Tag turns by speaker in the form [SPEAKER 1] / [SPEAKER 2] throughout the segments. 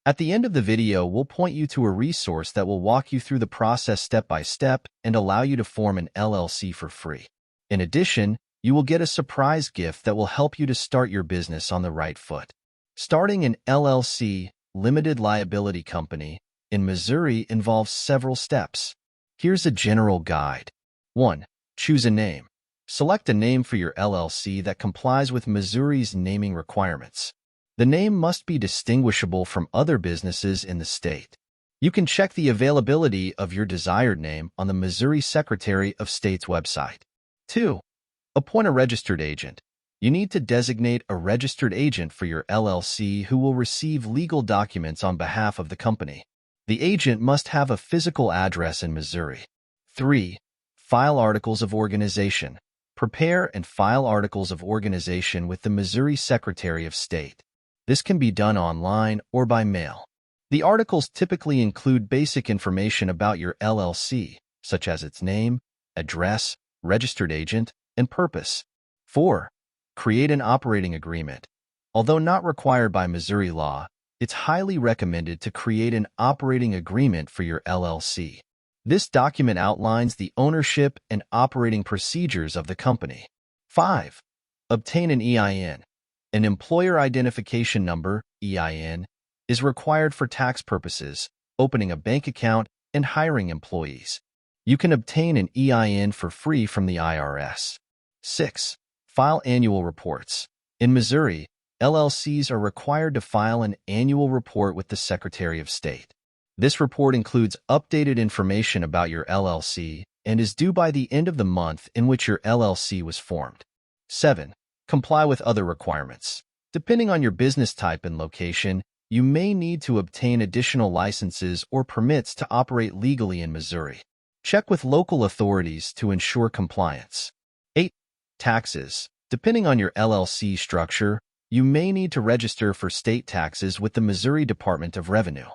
[SPEAKER 1] At the end of the video, we'll point you to a resource that will walk you through the process step by step and allow you to form an LLC for free. In addition, you will get a surprise gift that will help you to start your business on the right foot. Starting an LLC, limited liability company, in Missouri involves several steps. Here's a general guide. 1. Choose a name. Select a name for your LLC that complies with Missouri's naming requirements. The name must be distinguishable from other businesses in the state. You can check the availability of your desired name on the Missouri Secretary of State's website. 2. Appoint a registered agent. You need to designate a registered agent for your LLC who will receive legal documents on behalf of the company. The agent must have a physical address in Missouri. 3. File articles of organization. Prepare and file articles of organization with the Missouri Secretary of State. This can be done online or by mail. The articles typically include basic information about your LLC, such as its name, address, registered agent, and purpose. 4. Create an operating agreement. Although not required by Missouri law, it's highly recommended to create an operating agreement for your LLC. This document outlines the ownership and operating procedures of the company. 5. Obtain an EIN. An employer identification number, EIN, is required for tax purposes, opening a bank account, and hiring employees. You can obtain an EIN for free from the IRS. 6. File annual reports. In Missouri, LLCs are required to file an annual report with the Secretary of State. This report includes updated information about your LLC and is due by the end of the month in which your LLC was formed. 7. Comply with other requirements. Depending on your business type and location, you may need to obtain additional licenses or permits to operate legally in Missouri. Check with local authorities to ensure compliance. 8. Taxes. Depending on your LLC structure, you may need to register for state taxes with the Missouri Department of Revenue.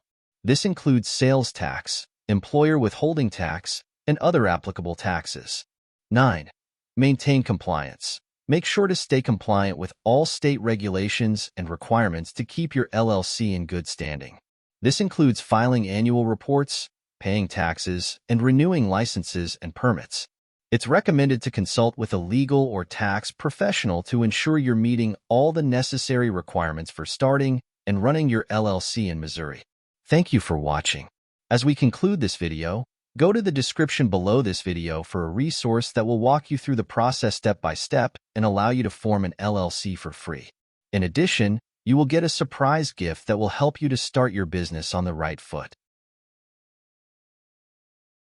[SPEAKER 1] This includes sales tax, employer withholding tax, and other applicable taxes. 9. Maintain compliance. Make sure to stay compliant with all state regulations and requirements to keep your LLC in good standing. This includes filing annual reports, paying taxes, and renewing licenses and permits. It's recommended to consult with a legal or tax professional to ensure you're meeting all the necessary requirements for starting and running your LLC in Missouri. Thank you for watching. As we conclude this video, go to the description below this video for a resource that will walk you through the process step by step and allow you to form an LLC for free. In addition, you will get a surprise gift that will help you to start your business on the right foot.